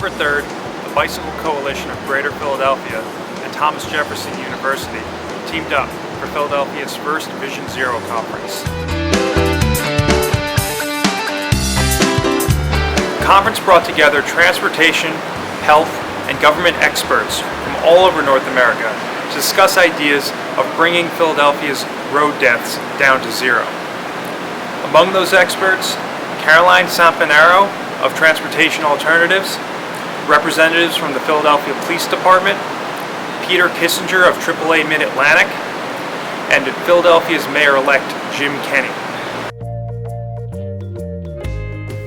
September 3rd, the Bicycle Coalition of Greater Philadelphia and Thomas Jefferson University teamed up for Philadelphia's first Vision Zero conference. The conference brought together transportation, health, and government experts from all over North America to discuss ideas of bringing Philadelphia's road deaths down to zero. Among those experts, Caroline Sampanaro of Transportation Alternatives, representatives from the Philadelphia Police Department, Peter Kissinger of AAA Mid-Atlantic, and Philadelphia's Mayor-elect Jim Kenney.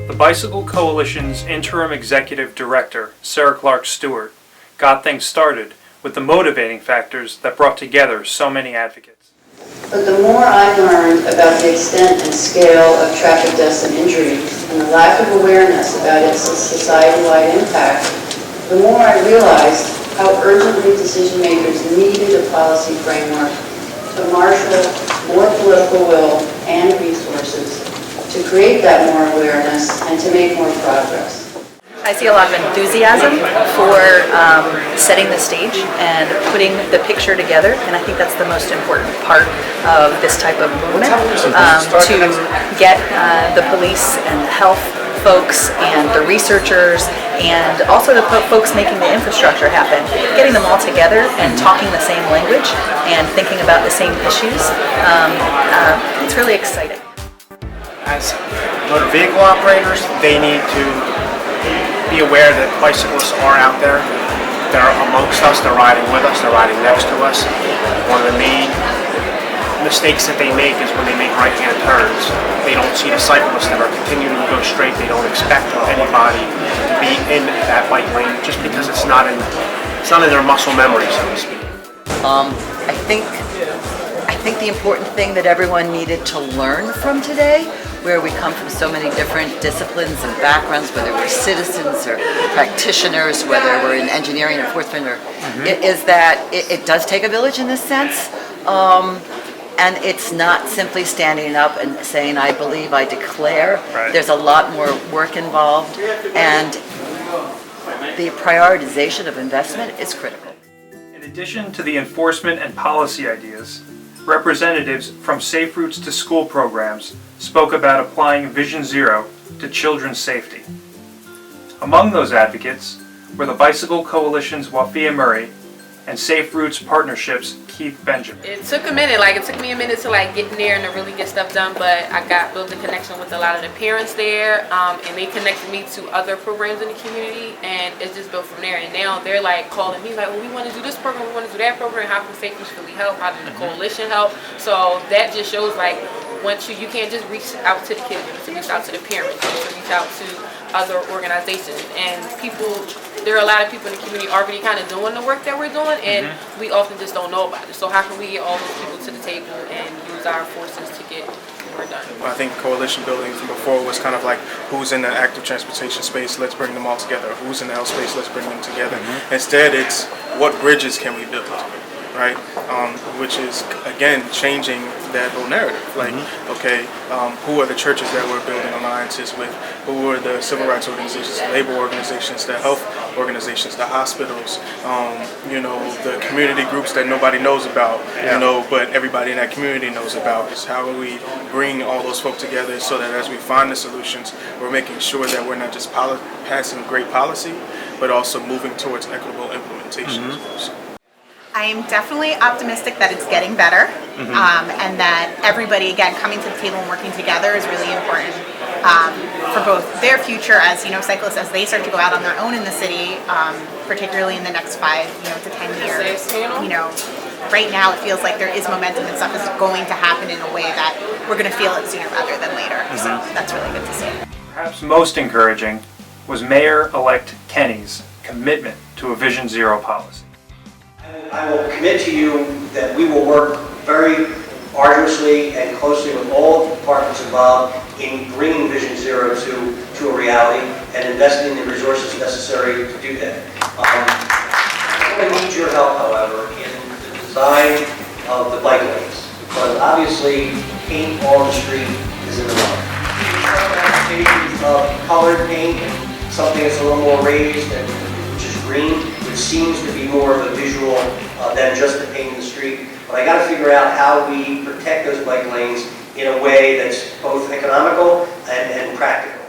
The Bicycle Coalition's interim executive director, Sarah Clark Stewart, got things started with the motivating factors that brought together so many advocates. But the more I learned about the extent and scale of traffic deaths and injuries and the lack of awareness about its society-wide impact, the more I realized how urgently decision makers needed a policy framework to marshal more political will and resources to create that more awareness and to make more progress. I see a lot of enthusiasm for setting the stage and putting the picture together, and I think that's the most important part of this type of movement, to get the police and the health folks and the researchers and also the folks making the infrastructure happen, getting them all together and talking the same language and thinking about the same issues. It's really exciting. As motor vehicle operators, they need to be aware that bicyclists are out there. They're amongst us, they're riding with us, they're riding next to us. One of the main mistakes that they make is when they make right-hand turns. They don't see the cyclists that are continuing to go straight. They don't expect anybody to be in that bike lane just because it's not in their muscle memory, so to speak. I think the important thing that everyone needed to learn from today, where we come from so many different disciplines and backgrounds, whether we're citizens or practitioners, whether we're in engineering or forestry, is that it does take a village in this sense. And it's not simply standing up and saying, I believe, I declare. Right. There's a lot more work involved, and the prioritization of investment is critical. In addition to the enforcement and policy ideas, representatives from Safe Routes to School programs spoke about applying Vision Zero to children's safety. Among those advocates were the Bicycle Coalition's Wafia Murray and Safe Routes Partnership's Keith Benjamin. It took a minute, it took me a minute to get in there and to really get stuff done, but I built a connection with a lot of the parents there, and they connected me to other programs in the community, and it's just built from there. And now they're calling me well, we want to do this program, we want to do that program, how can Safe Routes really help, how can the coalition help? So that just shows once you can't just reach out to the kids, you need to reach out to the parents, you need to reach out to other organizations and people. There are a lot of people in the community already kind of doing the work that we're doing, and we often just don't know about it. So how can we get all those people to the table and use our forces to get more done? I think coalition building from before was kind of who's in the active transportation space, let's bring them all together. Who's in the health space, let's bring them together. Instead, it's what bridges can we build, right? Which is, again, changing that whole narrative. Okay, who are the churches that we're building alliances with? Who are the civil rights organizations, the labor organizations, the health organizations, the hospitals, the community groups that nobody knows about, but everybody in that community knows about. Is how do we bring all those folk together so that as we find the solutions, we're making sure that we're not just passing great policy, but also moving towards equitable implementation as well. So. I am definitely optimistic that it's getting better, and that everybody, again, coming to the table and working together is really important for both their future as cyclists as they start to go out on their own in the city, particularly in the next 5 to 10 years. Right now it feels like there is momentum and stuff is going to happen in a way that we're going to feel it sooner rather than later. So that's really good to see. Perhaps most encouraging was Mayor-elect Kenney's commitment to a Vision Zero policy. I will commit to you that we will work very arduously and closely with all departments involved in bringing Vision Zero to a reality and investing the resources necessary to do that. I'm going to need your help, however, in the design of the bike lanes, because obviously paint on the street is in the way. Of colored paint, something that's a little more raised and which is green, which seems to be more of a visual than just the paint in the street. But I got to figure out how we protect those bike lanes in a way that's both economical and practical.